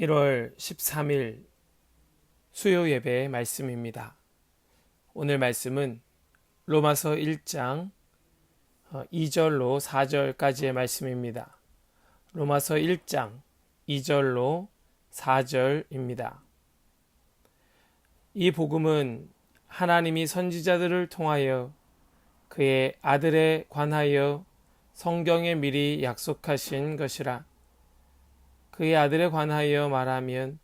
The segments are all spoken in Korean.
1월 13일 수요 예배 말씀입니다. 오늘 말씀은 로마서 1장 2절로 4절까지의 말씀입니다. 로마서 1장 2절로 4절입니다. 이 복음은 하나님이 선지자들을 통하여 그의 아들에 관하여 성경에 미리 약속하신 것이라. 그의 아들에 관하여 말하면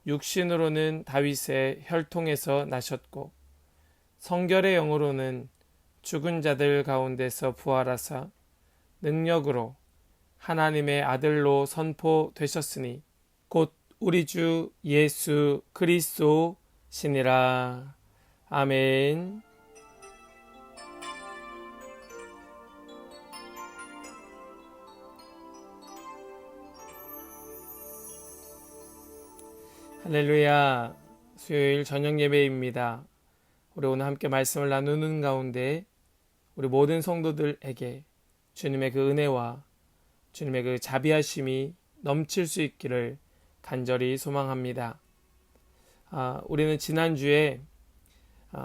육신으로는 다윗의 혈통에서 나셨고 성결의 영으로는 죽은 자들 가운데서 부활하사 능력으로 하나님의 아들로 선포되셨으니 곧 우리 주 예수 그리스도시니라. 아멘. 할렐루야. 수요일 저녁 예배입니다. 우리 오늘 함께 말씀을 나누는 가운데 우리 모든 성도들에게 주님의 그 은혜와 주님의 그 자비하심이 넘칠 수 있기를 간절히 소망합니다. 우리는 지난주에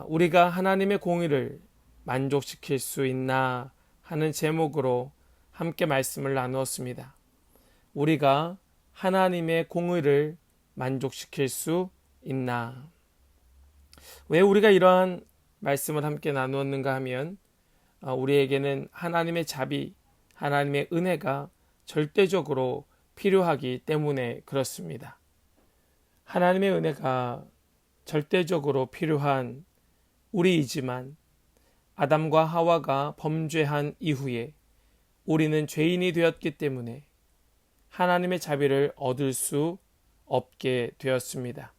우리가 하나님의 공의를 만족시킬 수 있나 하는 제목으로 함께 말씀을 나누었습니다. 우리가 하나님의 공의를 만족시킬 수 있나? 왜 우리가 이러한 말씀을 함께 나누었는가 하면 우리에게는 하나님의 자비, 하나님의 은혜가 절대적으로 필요하기 때문에 그렇습니다. 하나님의 은혜가 절대적으로 필요한 우리이지만 아담과 하와가 범죄한 이후에 우리는 죄인이 되었기 때문에 하나님의 자비를 얻을 수 없게 되었습니다.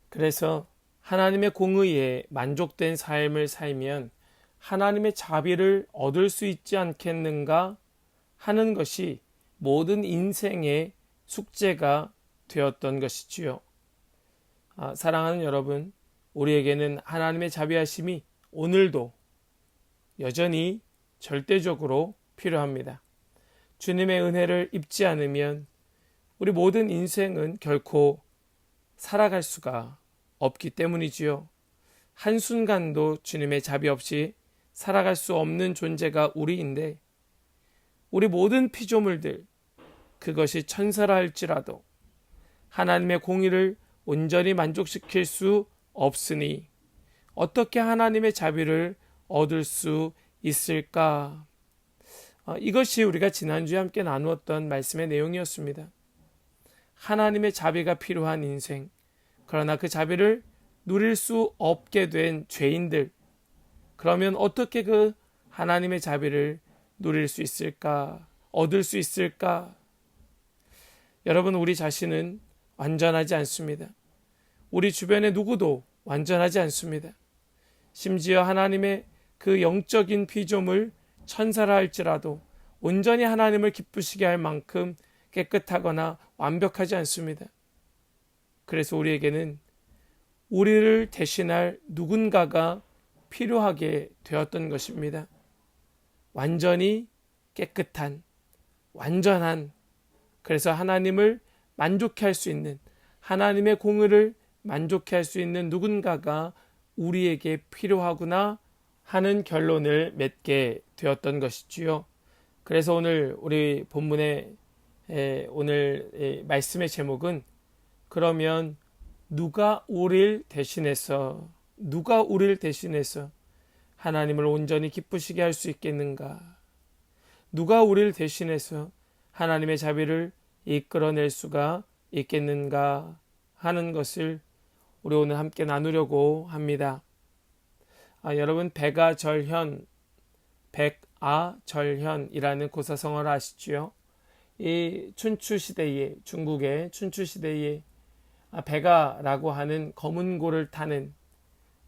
그래서 하나님의 공의에 만족된 삶을 살면 하나님의 자비를 얻을 수 있지 않겠는가 하는 것이 모든 인생의 숙제가 되었던 것이지요. 사랑하는 여러분, 우리에게는 하나님의 자비하심이 오늘도 여전히 절대적으로 필요합니다. 주님의 은혜를 입지 않으면 우리 모든 인생은 결코 살아갈 수가 없기 때문이지요. 한순간도 주님의 자비 없이 살아갈 수 없는 존재가 우리인데 우리 모든 피조물들, 그것이 천사라 할지라도 하나님의 공의를 온전히 만족시킬 수 없으니 어떻게 하나님의 자비를 얻을 수 있을까? 이것이 우리가 지난주에 함께 나누었던 말씀의 내용이었습니다. 하나님의 자비가 필요한 인생, 그러나 그 자비를 누릴 수 없게 된 죄인들, 그러면 어떻게 그 하나님의 자비를 누릴 수 있을까? 얻을 수 있을까? 여러분, 우리 자신은 완전하지 않습니다. 우리 주변의 누구도 완전하지 않습니다. 심지어 하나님의 그 영적인 피조물 천사라 할지라도 온전히 하나님을 기쁘시게 할 만큼 깨끗하거나 완벽하지 않습니다. 그래서 우리에게는 우리를 대신할 누군가가 필요하게 되었던 것입니다. 완전히 깨끗한, 완전한, 그래서 하나님을 만족해 할 수 있는, 하나님의 공의를 만족해 할 수 있는 누군가가 우리에게 필요하구나 하는 결론을 맺게 되었던 것이지요. 그래서 오늘 우리 본문의 오늘 말씀의 제목은 그러면 누가 우리를 대신해서 하나님을 온전히 기쁘시게 할 수 있겠는가? 누가 우리를 대신해서 하나님의 자비를 이끌어낼 수가 있겠는가 하는 것을 우리 오늘 함께 나누려고 합니다. 여러분, 백아절현이라는 고사성어를 아시지요? 이 춘추시대에, 중국의 춘추시대에 백아라고 하는 검은 고를 타는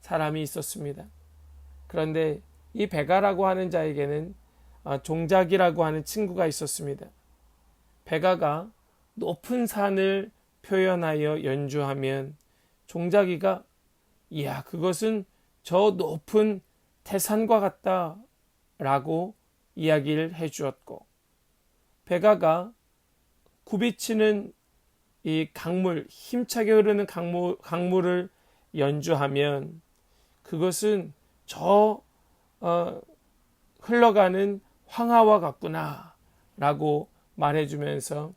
사람이 있었습니다. 그런데 이 백아라고 하는 자에게는 종작이라고 하는 친구가 있었습니다. 백아가 높은 산을 표현하여 연주하면 종작이가 이야, 그것은 저 높은 태산과 같다 라고 이야기를 해주었고, 백아가 굽이치는 이 강물, 힘차게 흐르는 강물을 연주하면 그것은 저 흘러가는 황하와 같구나 라고 말해주면서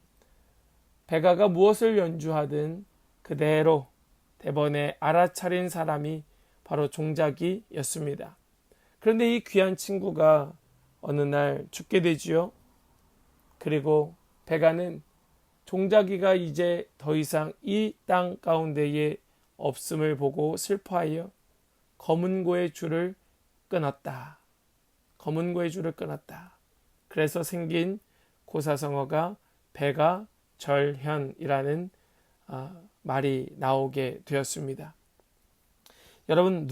백아가 무엇을 연주하든 그대로 대번에 알아차린 사람이 바로 종자기였습니다. 그런데 이 귀한 친구가 어느 날 죽게 되지요. 그리고 백아는 종자기가 이제 더 이상 이 땅 가운데에 없음을 보고 슬퍼하여 검은고의 줄을 끊었다. 검은고의 줄을 끊었다. 그래서 생긴 고사성어가 백아절현이라는 말이 나오게 되었습니다. 여러분,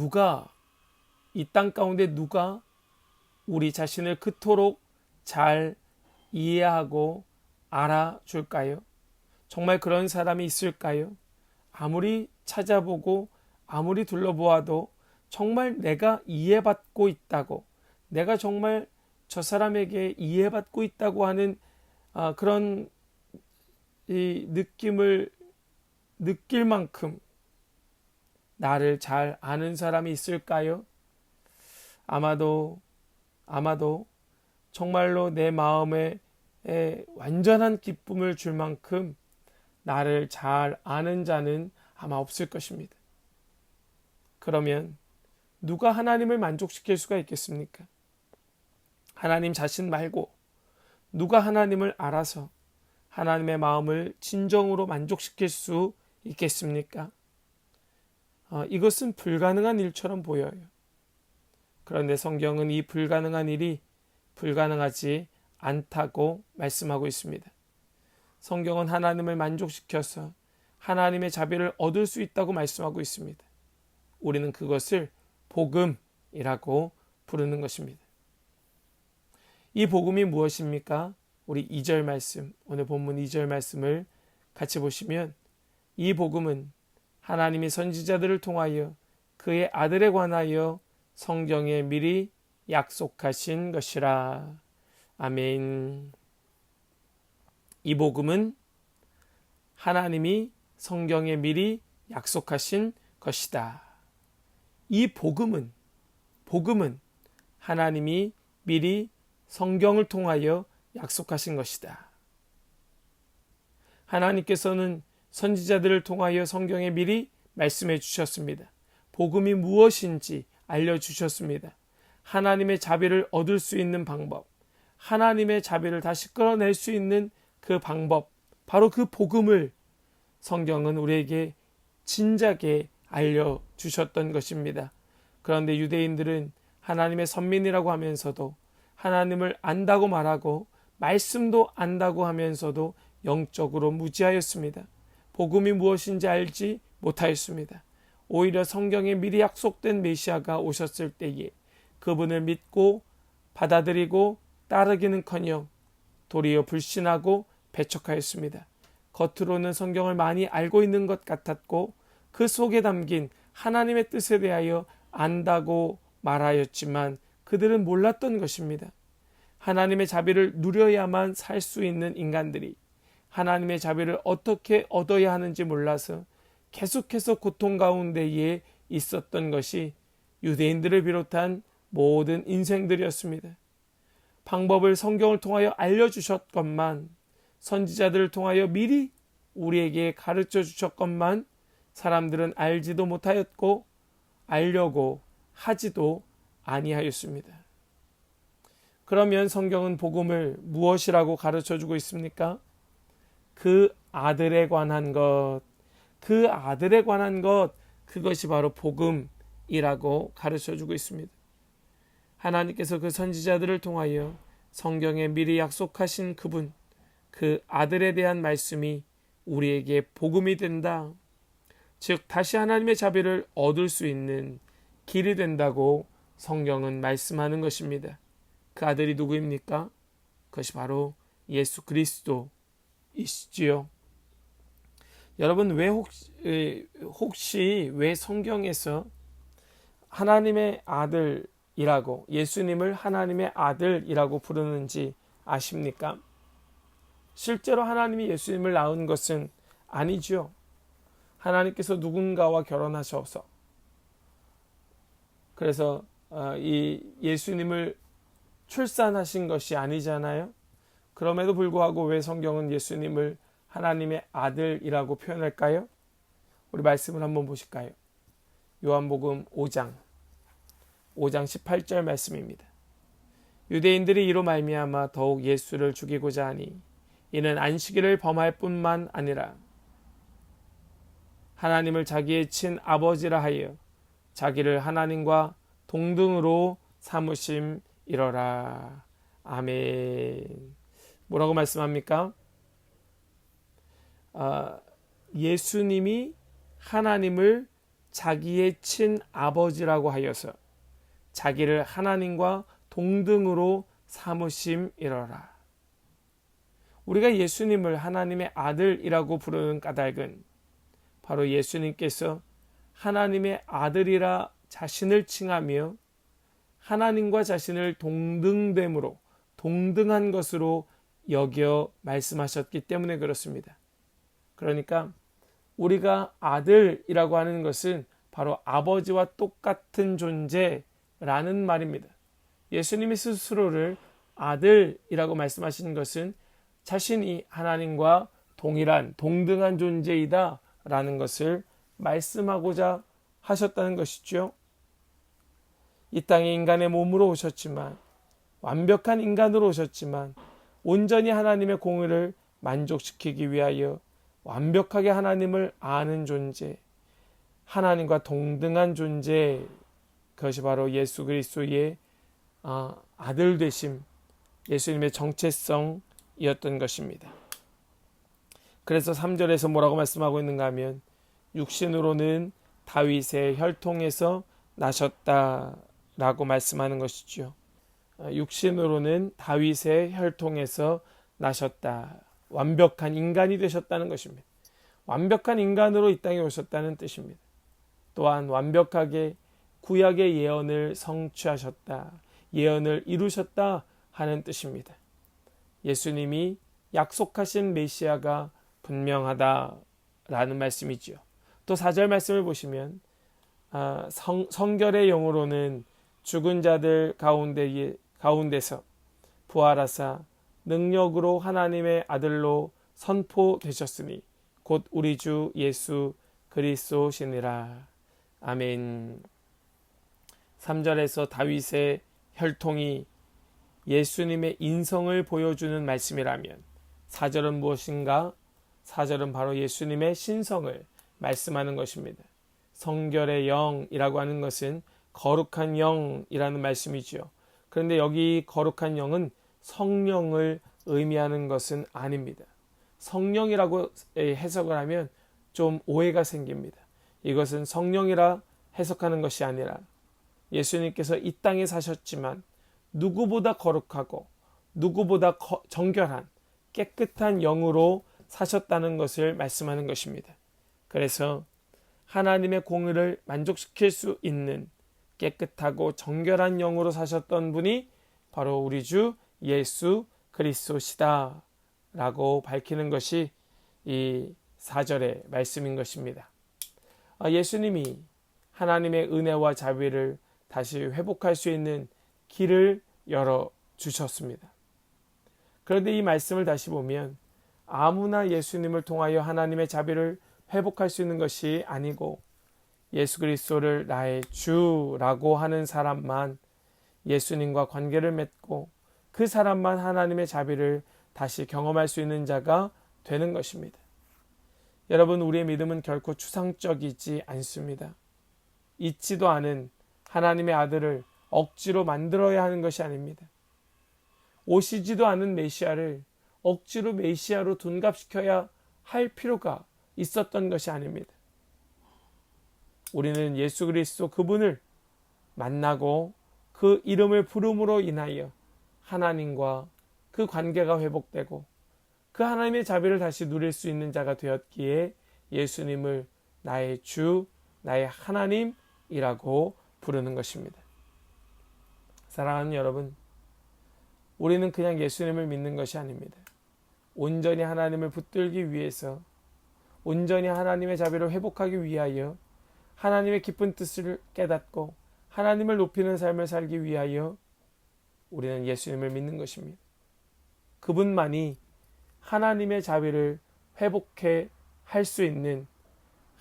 이 땅 가운데 누가 우리 자신을 그토록 잘 이해하고 알아줄까요? 정말 그런 사람이 있을까요? 아무리 찾아보고 아무리 둘러보아도 정말 내가 이해받고 있다고, 내가 정말 저 사람에게 이해받고 있다고 하는 그런 이 느낌을 느낄 만큼 나를 잘 아는 사람이 있을까요? 아마도 정말로 내 마음에 완전한 기쁨을 줄 만큼 나를 잘 아는 자는 아마 없을 것입니다. 그러면 누가 하나님을 만족시킬 수가 있겠습니까? 하나님 자신 말고 누가 하나님을 알아서 하나님의 마음을 진정으로 만족시킬 수 있겠습니까? 이것은 불가능한 일처럼 보여요. 그런데 성경은 이 불가능한 일이 불가능하지 않다고 말씀하고 있습니다. 성경은 하나님을 만족시켜서 하나님의 자비를 얻을 수 있다고 말씀하고 있습니다. 우리는 그것을 복음이라고 부르는 것입니다. 이 복음이 무엇입니까? 우리 2절 말씀, 오늘 본문 2절 말씀을 같이 보시면 이 복음은 하나님이 선지자들을 통하여 그의 아들에 관하여 성경에 미리 약속하신 것이라. 아멘. 이 복음은 하나님이 성경에 미리 약속하신 것이다. 이 복음은 하나님이 미리 성경을 통하여 약속하신 것이다. 하나님께서는 선지자들을 통하여 성경에 미리 말씀해 주셨습니다. 복음이 무엇인지 알려주셨습니다. 하나님의 자비를 얻을 수 있는 방법, 하나님의 자비를 다시 끌어낼 수 있는 그 방법, 바로 그 복음을 성경은 우리에게 진작에 알려주셨던 것입니다. 그런데 유대인들은 하나님의 선민이라고 하면서도 하나님을 안다고 말하고 말씀도 안다고 하면서도 영적으로 무지하였습니다. 복음이 무엇인지 알지 못하였습니다. 오히려 성경에 미리 약속된 메시아가 오셨을 때에 그분을 믿고 받아들이고 따르기는커녕 도리어 불신하고 배척하였습니다. 겉으로는 성경을 많이 알고 있는 것 같았고 그 속에 담긴 하나님의 뜻에 대하여 안다고 말하였지만 그들은 몰랐던 것입니다. 하나님의 자비를 누려야만 살 수 있는 인간들이 하나님의 자비를 어떻게 얻어야 하는지 몰라서 계속해서 고통 가운데에 있었던 것이 유대인들을 비롯한 모든 인생들이었습니다. 방법을 성경을 통하여 알려주셨건만, 선지자들을 통하여 미리 우리에게 가르쳐 주셨건만 사람들은 알지도 못하였고 알려고 하지도 아니하였습니다. 그러면 성경은 복음을 무엇이라고 가르쳐 주고 있습니까? 그 아들에 관한 것, 그것이 바로 복음이라고 가르쳐 주고 있습니다. 하나님께서 그 선지자들을 통하여 성경에 미리 약속하신 그분, 그 아들에 대한 말씀이 우리에게 복음이 된다. 즉 다시 하나님의 자비를 얻을 수 있는 길이 된다고 성경은 말씀하는 것입니다. 그 아들이 누구입니까? 그것이 바로 예수 그리스도이시지요. 여러분, 혹시 왜 성경에서 하나님의 아들이라고, 예수님을 하나님의 아들이라고 부르는지 아십니까? 실제로 하나님이 예수님을 낳은 것은 아니죠. 하나님께서 누군가와 결혼하셔서 그래서 이 예수님을 출산하신 것이 아니잖아요. 그럼에도 불구하고 왜 성경은 예수님을 하나님의 아들이라고 표현할까요? 우리 말씀을 한번 보실까요? 요한복음 5장 18절 말씀입니다. 유대인들이 이로 말미암아 더욱 예수를 죽이고자 하니 이는 안식일을 범할 뿐만 아니라 하나님을 자기의 친아버지라 하여 자기를 하나님과 동등으로 삼으심이러라. 아멘. 뭐라고 말씀합니까? 예수님이 하나님을 자기의 친아버지라고 하여서 자기를 하나님과 동등으로 삼으심이러라. 우리가 예수님을 하나님의 아들이라고 부르는 까닭은 바로 예수님께서 하나님의 아들이라 자신을 칭하며 하나님과 자신을 동등됨으로 동등한 것으로 여겨 말씀하셨기 때문에 그렇습니다. 그러니까 우리가 아들이라고 하는 것은 바로 아버지와 똑같은 존재라는 말입니다. 예수님이 스스로를 아들이라고 말씀하시는 것은 자신이 하나님과 동일한 동등한 존재이다 라는 것을 말씀하고자 하셨다는 것이죠. 이 땅에 인간의 몸으로 오셨지만 완벽한 인간으로 오셨지만 온전히 하나님의 공의를 만족시키기 위하여 완벽하게 하나님을 아는 존재, 하나님과 동등한 존재, 그것이 바로 예수 그리스도의 아들 되심, 예수님의 정체성이었던 것입니다. 그래서 3절에서 뭐라고 말씀하고 있는가 하면 육신으로는 다윗의 혈통에서 나셨다라고 말씀하는 것이죠. 육신으로는 다윗의 혈통에서 나셨다. 완벽한 인간이 되셨다는 것입니다. 완벽한 인간으로 이 땅에 오셨다는 뜻입니다. 또한 완벽하게 구약의 예언을 성취하셨다. 예언을 이루셨다 하는 뜻입니다. 예수님이 약속하신 메시아가 분명하다라는 말씀이지요. 또 4절 말씀을 보시면 성결의 영으로는 죽은 자들 가운데서 부활하사 능력으로 하나님의 아들로 선포되셨으니 곧 우리 주 예수 그리스도시니라. 아멘. 3절에서 다윗의 혈통이 예수님의 인성을 보여주는 말씀이라면 4절은 무엇인가? 4절은 바로 예수님의 신성을 말씀하는 것입니다. 성결의 영이라고 하는 것은 거룩한 영이라는 말씀이지요. 그런데 여기 거룩한 영은 성령을 의미하는 것은 아닙니다. 성령이라고 해석을 하면 좀 오해가 생깁니다. 이것은 성령이라 해석하는 것이 아니라 예수님께서 이 땅에 사셨지만 누구보다 거룩하고 누구보다 정결한 깨끗한 영으로 사셨다는 것을 말씀하는 것입니다. 그래서 하나님의 공의를 만족시킬 수 있는 깨끗하고 정결한 영으로 사셨던 분이 바로 우리 주 예수 그리스도시다 라고 밝히는 것이 이 4절의 말씀인 것입니다. 예수님이 하나님의 은혜와 자비를 다시 회복할 수 있는 길을 열어주셨습니다. 그런데 이 말씀을 다시 보면 아무나 예수님을 통하여 하나님의 자비를 회복할 수 있는 것이 아니고 예수 그리스도를 나의 주라고 하는 사람만 예수님과 관계를 맺고 그 사람만 하나님의 자비를 다시 경험할 수 있는 자가 되는 것입니다. 여러분, 우리의 믿음은 결코 추상적이지 않습니다. 있지도 않은 하나님의 아들을 억지로 만들어야 하는 것이 아닙니다. 오시지도 않은 메시아를 억지로 메시아로 둔갑시켜야 할 필요가 있었던 것이 아닙니다. 우리는 예수 그리스도 그분을 만나고 그 이름을 부름으로 인하여 하나님과 그 관계가 회복되고 그 하나님의 자비를 다시 누릴 수 있는 자가 되었기에 예수님을 나의 주, 나의 하나님이라고 부르는 것입니다. 사랑하는 여러분, 우리는 그냥 예수님을 믿는 것이 아닙니다. 온전히 하나님을 붙들기 위해서 온전히 하나님의 자비를 회복하기 위하여 하나님의 깊은 뜻을 깨닫고 하나님을 높이는 삶을 살기 위하여 우리는 예수님을 믿는 것입니다. 그분만이 하나님의 자비를 회복해 할 수 있는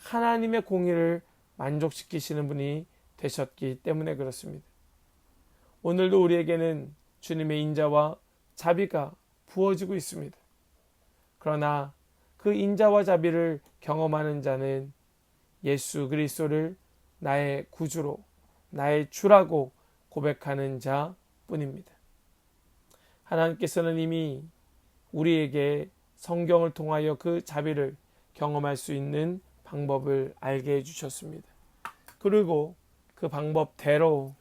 하나님의 공의를 만족시키시는 분이 되셨기 때문에 그렇습니다. 오늘도 우리에게는 주님의 인자와 자비가 부어지고 있습니다. 그러나 그 인자와 자비를 경험하는 자는 예수 그리스도를 나의 구주로, 나의 주라고 고백하는 자뿐입니다. 하나님께서는 이미 우리에게 성경을 통하여 그 자비를 경험할 수 있는 방법을 알게 해주셨습니다. 그리고 그 방법대로,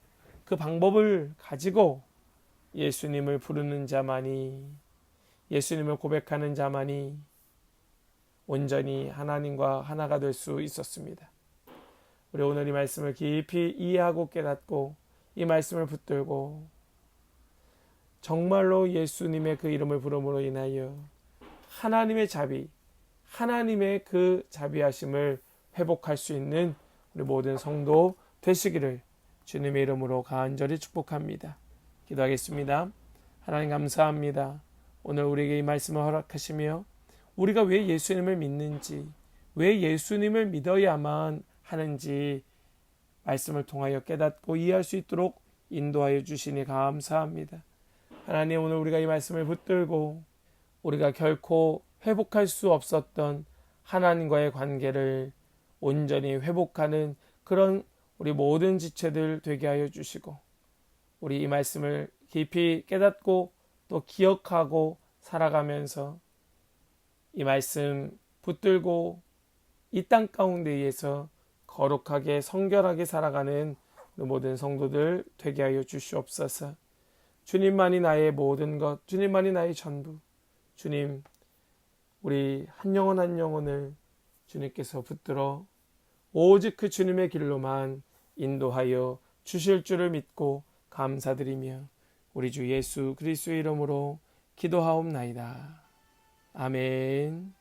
그 방법을 가지고 예수님을 부르는 자만이, 예수님을 고백하는 자만이 온전히 하나님과 하나가 될 수 있었습니다. 우리 오늘 이 말씀을 깊이 이해하고 깨닫고 이 말씀을 붙들고 정말로 예수님의 그 이름을 부름으로 인하여 하나님의 자비, 하나님의 그 자비하심을 회복할 수 있는 우리 모든 성도 되시기를 주님의 이름으로 간절히 축복합니다. 기도하겠습니다. 하나님 감사합니다. 오늘 우리에게 이 말씀을 허락하시며 우리가 왜 예수님을 믿는지, 왜 예수님을 믿어야만 하는지 말씀을 통하여 깨닫고 이해할 수 있도록 인도하여 주시니 감사합니다. 하나님, 오늘 우리가 이 말씀을 붙들고 우리가 결코 회복할 수 없었던 하나님과의 관계를 온전히 회복하는 그런 우리 모든 지체들 되게 하여 주시고, 우리 이 말씀을 깊이 깨닫고 또 기억하고 살아가면서 이 말씀 붙들고 이 땅 가운데에서 거룩하게 성결하게 살아가는 모든 성도들 되게 하여 주시옵소서. 주님만이 나의 모든 것, 주님만이 나의 전부. 주님, 우리 한 영혼 한 영혼을 주님께서 붙들어 오직 그 주님의 길로만 인도하여 주실 줄을 믿고 감사드리며 우리 주 예수 그리스도의 이름으로 기도하옵나이다. 아멘.